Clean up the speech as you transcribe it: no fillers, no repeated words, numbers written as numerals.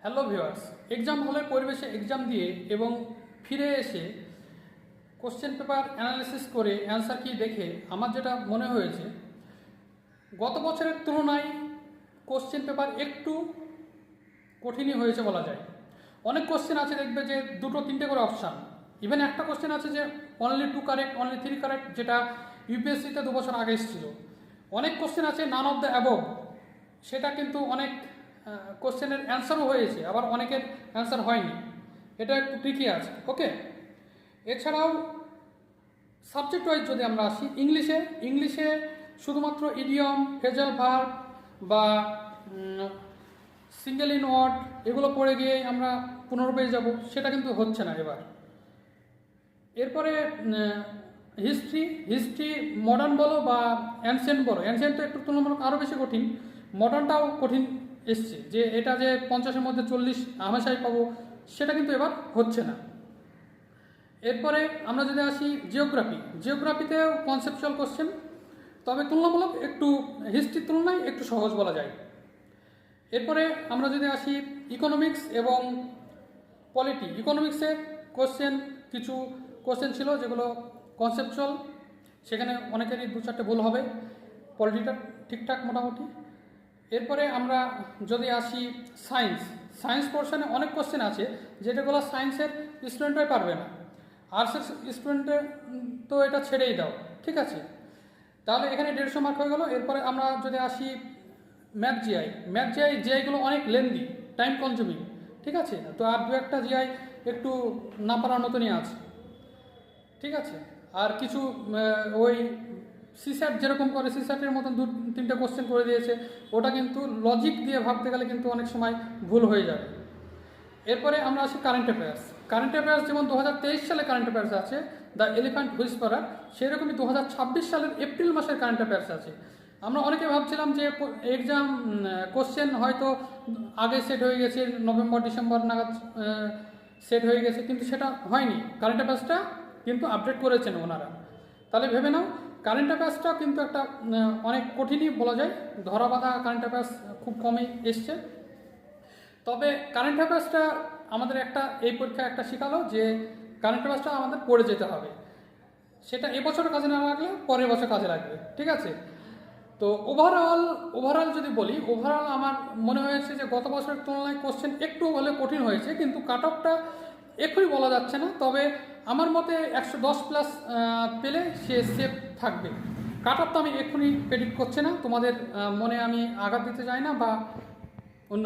Hello viewers, exam হলের পরিবেশে exam দিয়ে এবং ফিরে এসে কোশ্চেন পেপার অ্যানালিসিস করে অ্যান্সার কি দেখে আমার যেটা মনে হয়েছে, গত বছরের তুলনায় কোশ্চেন পেপার একটু কঠিনই হয়েছে বলা যায়। অনেক কোশ্চেন আছে দেখবে যে দুটো তিনটে করে অপশান, ইভেন একটা কোশ্চেন আছে যে অনলি 2 কারেক্ট, অনলি 3 কারেক্ট, যেটা ইউপিএসসিতে 2 বছর আগে এসেছিল। অনেক কোশ্চেন আছে নান অফ দ্য অ্যাবভ, সেটা কিন্তু অনেক কোশ্চেনের অ্যান্সারও হয়েছে, আবার অনেকের অ্যান্সার হয়নি। এটা একটু ট্রিকি আছে। ওকে, এছাড়াও সাবজেক্ট ওয়াইজ যদি আমরা আসি, ইংলিশে শুধুমাত্র ইডিয়ম, ফ্রেজাল ভার্ব বা সিঙ্গেল ইন ওয়ার্ড এগুলো পড়ে গিয়ে আমরা 15 পেয়ে যাব, সেটা কিন্তু হচ্ছে না এবার। এরপরে হিস্ট্রি মডার্ন বলো বা অ্যানসিয়েন্ট বলো, অ্যানসিয়েন্ট তো একটু তুলনামূলক আরও বেশি কঠিন, মডার্নটাও কঠিন এসছে, যে এটা যে 50-এর মধ্যে 40 হামেশাই পাবো সেটা কিন্তু এবার হচ্ছে না। এরপরে আমরা যদি আসি জিওগ্রাফিতেও কনসেপচুয়াল কোশ্চেন, তবে তুলনামূলক একটু হিস্ট্রির তুলনায় একটু সহজ বলা যায়। এরপরে আমরা যদি আসি ইকোনমিক্স এবং পলিটি, ইকোনমিক্সে কিছু কোশ্চেন ছিল যেগুলো কনসেপচুয়াল, সেখানে অনেকেরই 2-4টে ভুল হবে। পলিটিটা ঠিকঠাক মোটামুটি। এরপরে আমরা যদি আসি সায়েন্স পোর্শনে অনেক কোশ্চেন আছে যেটাগুলো সায়েন্সের স্টুডেন্টরাই পারবে না, আর্টসের স্টুডেন্টের তো এটা ছেড়েই দাও, ঠিক আছে। তাহলে এখানে 150 মার্ক হয়ে গেল। এরপরে আমরা যদি আসি ম্যাথ জিআইগুলো অনেক লেন্দি, টাইম কনজিউমিং, ঠিক আছে। তো আর 2-1টা জিআই একটু না পারার মতনই আছে, ঠিক আছে। আর কিছু ওই সিস্যাট যেরকম করে, সিস্যাটের মতন 2-3টে কোশ্চেন করে দিয়েছে, ওটা কিন্তু লজিক দিয়ে ভাবতে গেলে কিন্তু অনেক সময় ভুল হয়ে যাবে। এরপরে আমরা আসি কারেন্ট অ্যাফেয়ার্স, যেমন 2023 সালে কারেন্ট অ্যাফেয়ার্স আছে দ্য এলিফ্যান্ট হুইসপারার, সেরকমই 2026 সালের এপ্রিল মাসের কারেন্ট অ্যাফেয়ার্স আছে। আমরা অনেকে ভাবছিলাম যে এক্সাম কোশ্চেন হয়তো আগে সেট হয়ে গেছে, নভেম্বর ডিসেম্বর নাগাদ সেট হয়ে গেছে, কিন্তু সেটা হয়নি। কারেন্ট অ্যাফেয়ার্সটা কিন্তু আপডেট করেছেন ওনারা। তাহলে ভেবে নাও, কারেন্ট অ্যাফেয়ার্সটা কিন্তু একটা অনেক কঠিনই বলা যায়, ধরা বাঁধা কারেন্ট অ্যাফেয়ার্স খুব কমই এসছে। তবে কারেন্ট অ্যাফেয়ার্সটা আমাদের এই পরীক্ষায় একটা শেখালো যে কারেন্ট অ্যাফেয়ার্সটা আমাদের পড়ে যেতে হবে, সেটা এবছর কাজে না লাগলে পরের বছর কাজে লাগবে, ঠিক আছে। তো ওভারঅল যদি বলি, আমার মনে হয়েছে যে গত বছরের তুলনায় কোশ্চেন একটু হলে কঠিন হয়েছে, কিন্তু কাট অফটা এখনই বলা যাচ্ছে না। তবে আমার মতে 110+ পেলে সে সেফ থাকবে। কাট অফটা আমি এক্ষুনি প্রেডিক্ট করছি না, তোমাদের মনে আমি আঘাত দিতে চাই না বা অন্য